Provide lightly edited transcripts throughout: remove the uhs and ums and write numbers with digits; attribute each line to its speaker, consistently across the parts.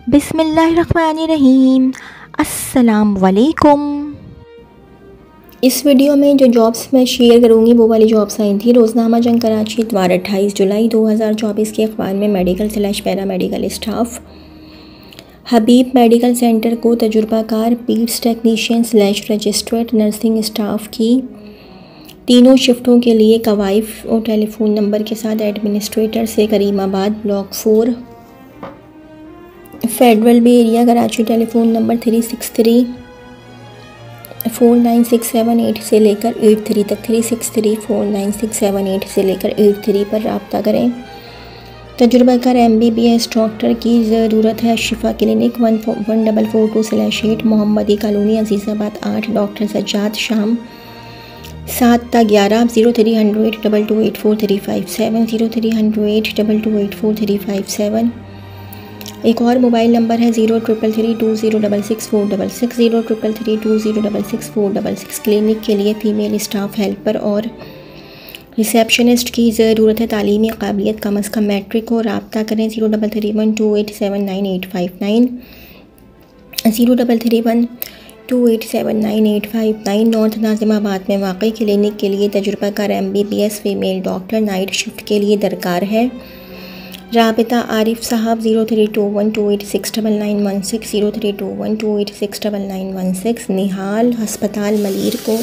Speaker 1: बिस्मिल्लाहिर्रहमानिर्रहीम। अस्सलाम वालेकुम। इस वीडियो में जो जॉब्स मैं शेयर करूंगी वो वाली जॉब्स आई थी। रोज़नामा जंग कराची इतवार 28 जुलाई 2024 के अखबार में मेडिकल / पैरा मेडिकल स्टाफ हबीब मेडिकल सेंटर को तजुर्बाकार पीड्स टेक्नीशियन / रजिस्ट्रेट नर्सिंग स्टाफ की तीनों शिफ्टों के लिए कवाइफ और टेलीफोन नंबर के साथ एडमिनिस्ट्रेटर से करीमाबाद ब्लॉक 4 फेडरल बे एरिया कराची टेलीफोन नंबर 363-49678 से लेकर 83 तक 363-49678 से लेकर 83 पर रब्ता करें। तजुर्बाकार MBBS डॉक्टर की ज़रूरत है। शिफा क्लिनिक 1442/8 मोहम्मदी कॉलोनी अजीज़ाबाद 8। डॉक्टर सज्जाद शाम 7 ता 11 0300 2284 0300 2284 एक और मोबाइल नंबर है 03332066 03332066 क्लिनिक के लिए फ़ीमेल स्टाफ हेल्पर और रिसेप्शनिस्ट की ज़रूरत है। तालीमी काबिलियत कम अज़ कम मैट्रिक हो। रब्ता करें 03312879 03312879 नॉर्थ नाज़िमाबाद में वाक़ई क्लिनिक के लिए तजुर्बाकार MBBS female doctor night shift के लिए दरकार है। राबिता आरिफ साहब 0321286916 0321286916 निहाल हस्पताल मलीर को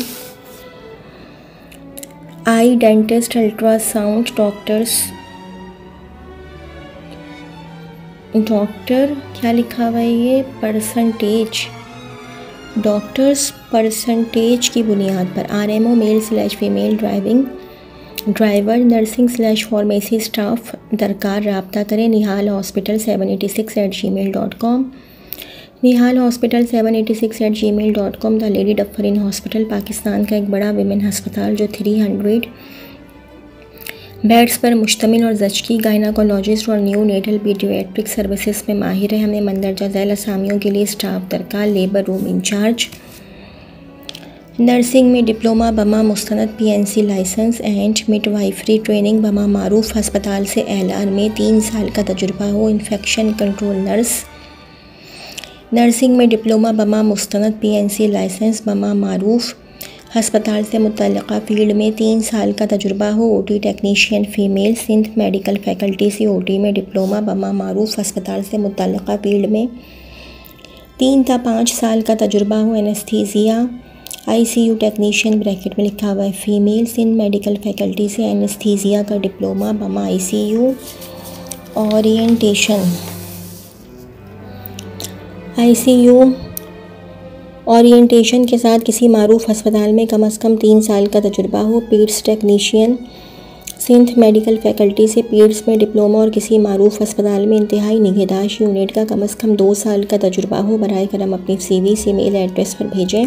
Speaker 1: आई डेंटिस्ट अल्ट्रासाउंड डॉक्टर क्या लिखा हुआ है ये डॉक्टर्स परसेंटेज की बुनियाद पर RMO male / female driver nursing / pharmacy staff दरकार। रब्ता करें Nihal hospital 786@gmail.com Nihal hospital 786@gmail.com। The lady Dufferin hospital Pakistan का एक बड़ा विमेन हस्पताल जो 300 बेड्स पर मुश्तमिल और ज़चकी गायनाकोलॉजिस्ट और न्यू नेटल पीडियाट्रिक सर्विसेज में माहिर है। हमें मंदरजा झैल असामियों के लिए स्टाफ दरकार। लेबर रूम इंचार्ज नर्सिंग में डिप्लोमा बमा मुस्तनद PNC licence and midwifery training बमा मारूफ हस्पताल से एलआर में 3 साल का तजुर्बा हो। इन्फेक्शन कंट्रोल नर्सिंग में डिप्लोमा बमा मुस्तनद PNC लाइसेंस बमा मारूफ हस्पताल से मुतल्लिक़ा फ़ील्ड में 3 साल का तजुर्बा हो। OT technician female Sindh medical faculty से OT में डिप्लोमा बमा मारूफ हस्पताल से मुतल्लिक़ा फ़ील्ड में 3 ता 5 साल का तजुर्बा हो। एनेस्थीसिया ICU टेक्नीशियन ब्रैकेट में लिखा हुआ है फ़ीमेल सिंध मेडिकल फैकल्टी से एनेस्थीसिया का डिप्लोमा बमा ICU ओरिएंटेशन के साथ किसी मारूफ अस्पताल में कम अज़ कम 3 साल का तजुर्बा हो। Peds technician Sindh medical faculty से पीड्स में डिप्लोमा और किसी मारूफ अस्पताल में इंतहाई निगहदाश्त यूनिट का कम अज़ कम 2 साल का तजुर्बा हो। बराए करम अपनी CV ईमेल एड्रेस पर भेजें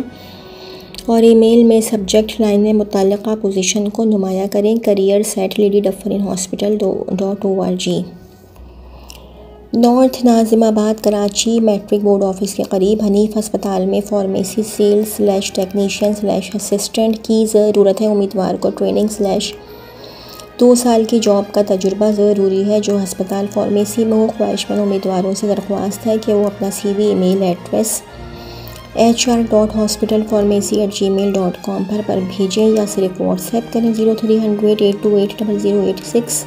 Speaker 1: और ईमेल में सब्जेक्ट लाइन में मुतल्लिक़ा पोजीशन को नुमाया करें। careers@ladydufferin-hospital.org। North Nazimabad Karachi matric board office के करीब हनीफ अस्पताल में फार्मेसी सेल्स / टेक्नीशियन / असिस्टेंट की ज़रूरत है। उम्मीदवार को ट्रेनिंग / 2 साल की जॉब का तजुर्बा ज़रूरी है। जो अस्पताल फार्मेसी में हो ख्वाहिशमंद उम्मीदवारों से दरख्वास्त है कि वो अपना CV ईमेल एड्रेस hr.hospitalpharmacy@gmail.com पर भेजें या सिर्फ व्हाट्सएप करें 0300-828-0086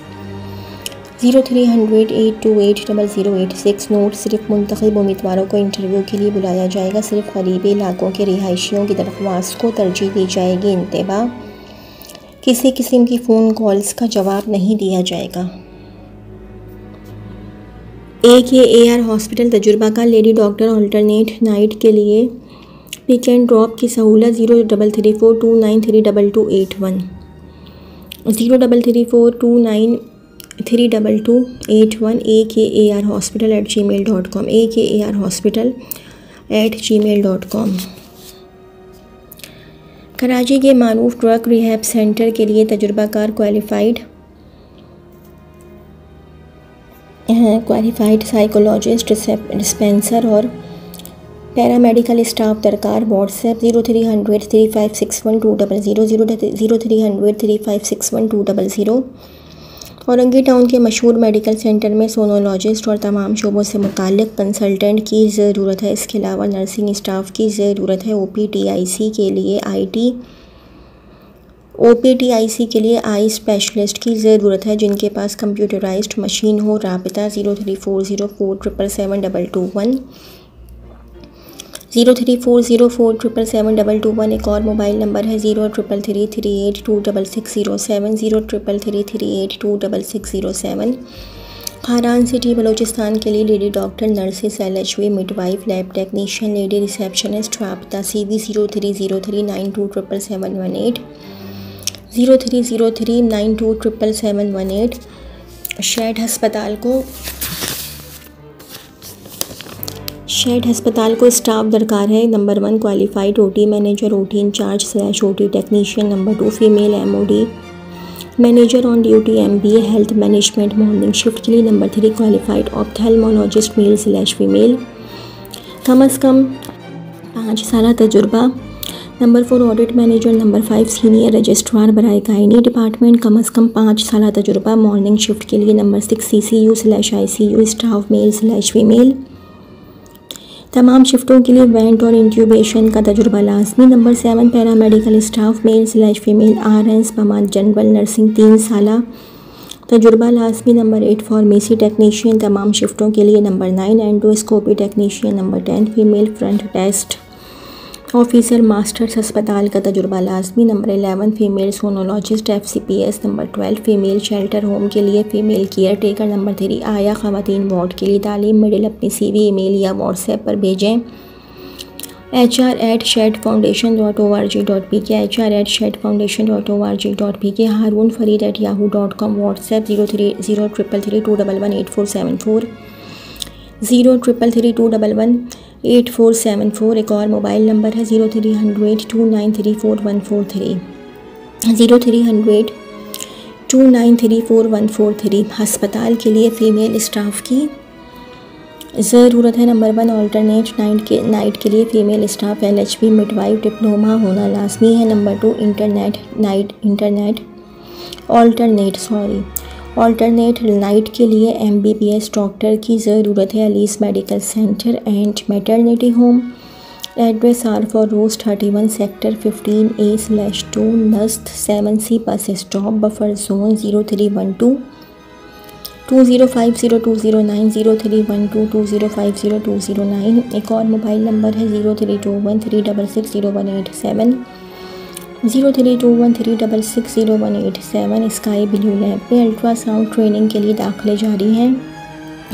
Speaker 1: 0300-828-0086। नोट सिर्फ मुंतखब उम्मीदवारों को इंटरव्यू के लिए बुलाया जाएगा। सिर्फ करीबी इलाकों के रिहायशियों की दरख्वास्त को तरजीह दी जाएगी। इंतबा किसी किस्म की फ़ोन कॉल्स का जवाब नहीं दिया जाएगा। AKAR हॉस्पिटल तजुर्बा का लेडी डॉक्टर अल्टरनेट नाइट के लिए पिक एंड ड्रॉप की सहूलत 0334293281 0334293281 AKAR hospital@gmail.com AKAR hospital@gmail.com। Karachi के मारूफ ड्रग रिहैब सेंटर के लिए तजुर्बाकार क्वालिफाइड साइकोलॉजिस्ट डिस्पेंसर और पैरामेडिकल स्टाफ दरकार। व्हाट्सएप 0300-3561-200 0300-3561-200 औरंगी टाउन के मशहूर मेडिकल सेंटर में सोनोलॉजिस्ट और तमाम शोबों से मुताल्लिक़ कंसल्टेंट की ज़रूरत है। इसके अलावा नर्सिंग स्टाफ की ज़रूरत है। OPTIC के लिए आई स्पेशलिस्ट की ज़रूरत है जिनके पास कंप्यूटराइज्ड मशीन हो। राबिता 034047772221 034047772221। एक और मोबाइल नंबर है 033338266070 033338266070। खारान सिटी बलूचिस्तान के लिए lady doctor, nurses, LHV, midwife, lab technician, lady receptionist. राबिता CV 0303927778 0303927778। शेड हस्पताल को स्टाफ दरकार है। Number 1 qualified OT manager, OT in charge / OT technician. Number 2 female MOD manager on duty, MBA health management, morning shift के लिए। Number 3 qualified ophthalmologist, male / female, कम अज़ कम 5 साल तजुर्बा। Number 4 audit manager. Number 5 senior registrar बराए गायनी डिपार्टमेंट, कम अज़ कम 5 साल तजुर्बा, मॉर्निंग शिफ्ट के लिए। Number 6 CCU / ICU staff, male / female, तमाम शिफ्टों के लिए वेंट और इंट्यूबेशन का तजुर्बा लाजमी। Number 7 paramedical staff, male / female, RNs बमात जनरल नर्सिंग, 3 साल तजुर्बा लाजमी। नंबर 8 फार्मेसी टेक्नीशियन, तमाम शिफ्टों के लिए। Number 9 endoscopy technician. Number 10 female front desk officer, masters अस्पताल का तजुर्बा लाजमी। Number 11 female sonologist, FCPS। Number 12 female shelter home के लिए, फीमेल केयर टेकर। नंबर 3 आया ख़वातीन वार्ड के लिए तालीम। मिडिल अपनी CV ईमेल या WhatsApp पर भेजें hr@shedfoundation.org.pk hr@shedfoundation.org.pk। हारून फरीद @yahoo.com। WhatsApp 033332118474 033332118474। एक और मोबाइल नंबर है 030029344143 030029344143। हस्पताल के लिए फ़ीमेल स्टाफ की ज़रूरत है। नंबर 1 ऑल्टरनेट नाइट के लिए female staff, LHV, midwife diploma होना लाजमी है। नंबर 2 ऑल्टरनेट नाइट के लिए MBBS डॉक्टर की ज़रूरत है। अलीस medical centre and maternity home. Address R4 रोज़ 31 सेक्टर 15A/2 नस्त 7C bus stop, buffer zone 0312 20502009 031220502009। एक और मोबाइल नंबर है 032136601870 032136601870। स्काई ब्लू लैब पे अल्ट्रासाउंड ट्रेनिंग के लिए दाखिले जारी हैं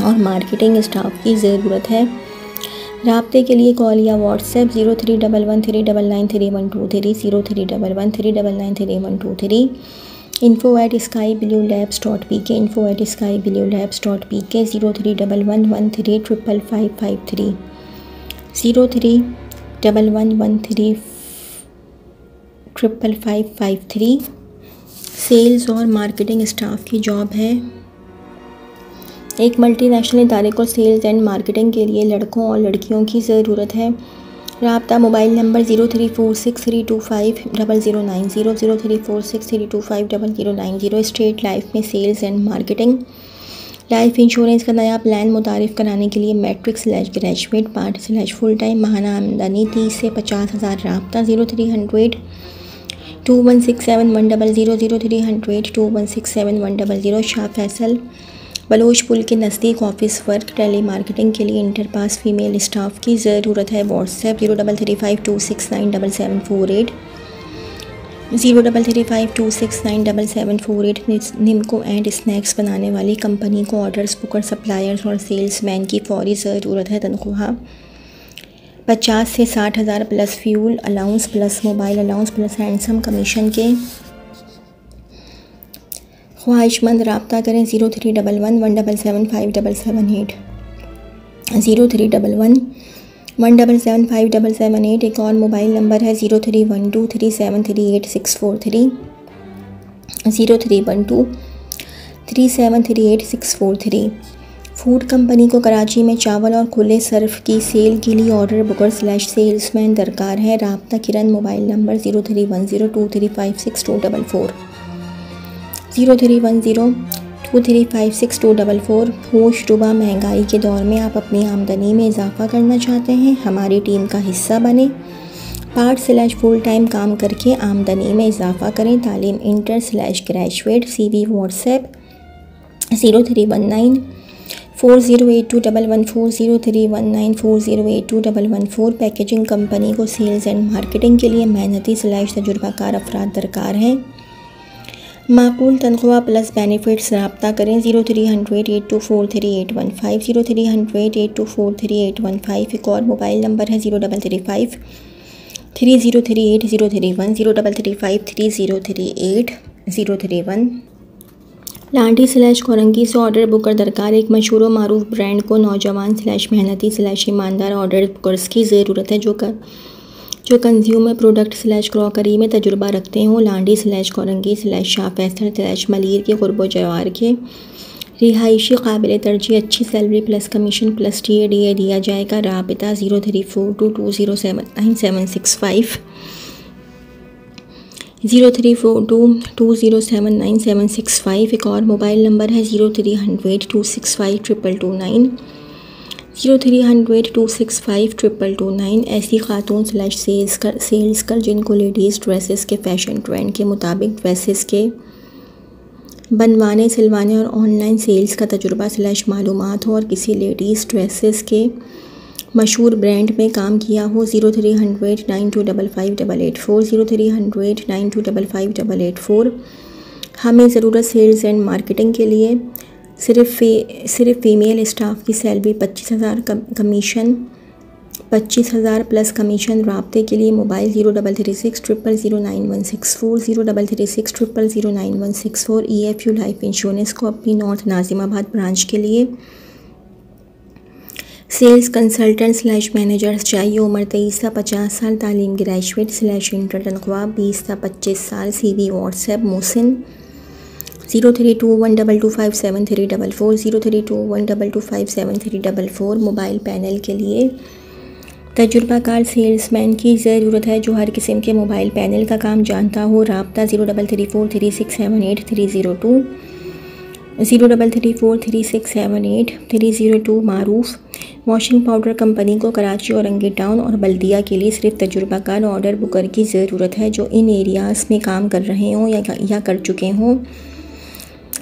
Speaker 1: और मार्केटिंग स्टाफ की ज़रूरत है। राब्ते के लिए कॉल या WhatsApp 0311399323 0311399323। info@skybluelabs.pk info@skybluelabs.pk 0311135553 0311135553। सेल्स और मार्केटिंग स्टाफ की जॉब है। एक मल्टीनेशनल इदारे को सेल्स एंड मार्केटिंग के लिए लड़कों और लड़कियों की ज़रूरत है। राब्ता मोबाइल नंबर 0346325090 0346325090। स्टेट लाइफ में sales and marketing. Life insurance का नया प्लान मुतारिफ़ कराने के लिए मैट्रिक/ग्रेजुएट पार्ट/फुल टाइम माहाना आमदनी 30 से 50,000। राब्ता 0300216710 0300216710। शाह फैसल बलोच पुल के नज़दीक ऑफिस वर्क। टेली मार्केटिंग के लिए इंटर पास फ़ीमेल स्टाफ की ज़रूरत है। WhatsApp 033526977748 033526977748। निम्को एंड स्नैक्स बनाने वाली कंपनी को ऑर्डर्स, बुकर, सप्लायर्स और सेल्समैन की फौरी ज़रूरत है। तनख्वाह 50 से 60,000 plus fuel allowance plus mobile allowance plus handsome commission के। ख्वाहिशमंद राब्ता करें 0311177578 0311177578। एक और मोबाइल नंबर है 03123738 643 फूड कंपनी को कराची में चावल और खुले सर्फ की सेल के लिए ऑर्डर बुकर/सेल्समैन दरकार है। राब्ता किरण मोबाइल नंबर 0310235624 0310235624 2356 होश रुबा महंगाई के दौर में आप अपनी आमदनी में इजाफ़ा करना चाहते हैं, हमारी टीम का हिस्सा बने। पार्ट/फुल टाइम काम करके आमदनी में इजाफ़ा करें। तालीम इंटर/ग्रेजुएट। CV WhatsApp 0319 4082 0319 4082 पैकेजिंग कंपनी को सेल्स एंड मार्केटिंग के लिए मेहनती/तजुर्बाकार अफराद दरकार हैं। माकूल तनख्वाह प्लस बेनिफिट्स। रब्ता करें 0300 8243 0300 8243 एक और मोबाइल नंबर है 0335 3038 031 0335 3038 031। लांडी/कोरंगी से ऑर्डर बुकर दरकार। एक मशहूर और मारूफ ब्रांड को नौजवान/मेहनती/ईमानदार ऑर्डर बुकर्स की ज़रूरत है जो कंज्यूमर प्रोडक्ट/क्रॉकरी में तजुर्बा रखते हों। लांडी/कोरंगी/शाह फैसल/मलीर के क़ुर्ब जवार के रिहायशी काबिल तरजीह अच्छी salary plus commission plus TA दिया जाएगा। राबिता 03422079 765 एक और मोबाइल नंबर है 0300 265 229 0300 265 229। ऐसी खातून/सेल्स कर जिनको लेडीज़ ड्रेसेस के फ़ैशन ट्रेंड के मुताबिक ड्रेसेस के बनवाने सिलवाने और ऑनलाइन सेल्स का तजुर्बा/मालूमात हो और किसी लेडीज़ ड्रेसेस के मशहूर ब्रांड में काम किया हो। 0300 9255 884 0300 9255 884। हमें ज़रूरत सेल्स एंड मार्केटिंग के लिए सिर्फ फ़ीमेल स्टाफ की सैलरी 25,000 कमीशन 25,000 प्लस कमीशन। राब्ते के लिए मोबाइल 0336 0009164 0336 0009164। EFU लाइफ इंश्योरेंस को अपनी नॉर्थ नाजिमाबाद ब्रांच के लिए सेल्स कंसल्टेंट/मैनेजर्स चाहिए। उम्र 23 से 50 साल। तालीम ग्रेजुएट/इंटर। तनख्वाह 20 से 25 साल। CV WhatsApp Mohsin 0321225734 0321225734। Mobile panel के लिए तजुर्बाकार सेल्समैन की ज़रूरत है जो हर किस्म के मोबाइल पैनल का काम जानता हो। राब्ता 0334 3678 302 0334 3678 302। मारूफ वॉशिंग पाउडर कंपनी को कराची औरंगी टाउन और बल्दिया के लिए सिर्फ तजुर्बाकार ऑर्डर बुकर की ज़रूरत है जो इन एरियाज़ में काम कर रहे हों या कर चुके हों।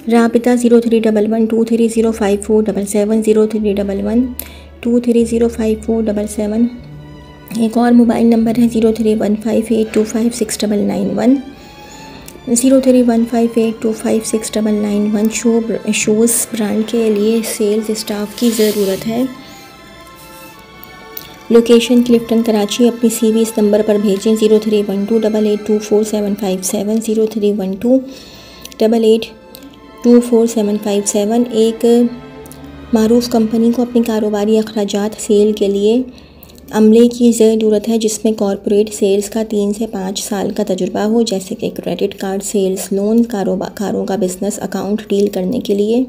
Speaker 1: राबिता 0311 2305477 0311 2305477। एक और मोबाइल नंबर है 0315825691 0315825691। शूज़ ब्रांड के लिए सेल्स स्टाफ की ज़रूरत है। लोकेशन क्लिफ्टन कराची। अपनी CV इस नंबर पर भेजें 0312 8824 0312 8824 एक मारूफ कंपनी को अपनी कारोबारी अखराजात सेल के लिए अमले की ज़रूरत है जिसमें कॉरपोरेट सेल्स का 3 से 5 साल का तजुर्बा हो, जैसे कि क्रेडिट कार्ड सेल्स, लोन, कारों का बिजनेस अकाउंट डील करने के लिए,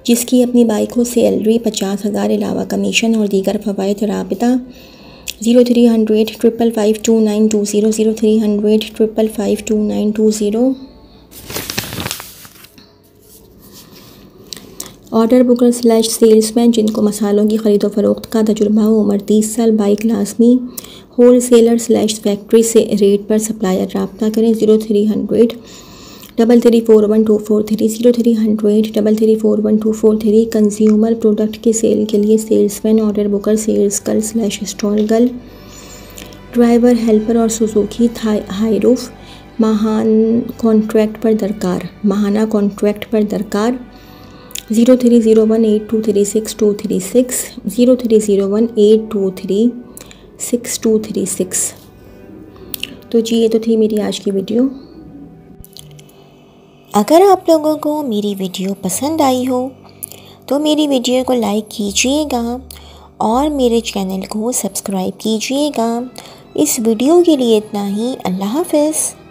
Speaker 1: जिसकी अपनी बाइक हो, सैलरी 50,000 अलावा कमीशन और दीगर फ़वाइद। राबिता 0300 555 2920 0300 555 2920। ऑर्डर बुकर/सेल्समैन जिनको मसालों की ख़रीदो फरोख्त का तजुर्बा हो। उम्र 30 साल। बाइक लाजमी। होलसेलर/फैक्ट्री से रेट पर सप्लायर। रब्ता करें 0300 3341243 0300 3341243। कंज्यूमर प्रोडक्ट के सेल के लिए salesman, order booker, sales girl stall girl, driver, helper और सुजुकी हायरूफ माहाना कॉन्ट्रैक्ट पर दरकार। 0301 8236 236 0301 8236 236। तो जी ये तो थी मेरी आज की वीडियो।
Speaker 2: अगर आप लोगों को मेरी वीडियो पसंद आई हो तो मेरी वीडियो को लाइक कीजिएगा और मेरे चैनल को सब्सक्राइब कीजिएगा। इस वीडियो के लिए इतना ही। अल्लाह हाफ़िज़।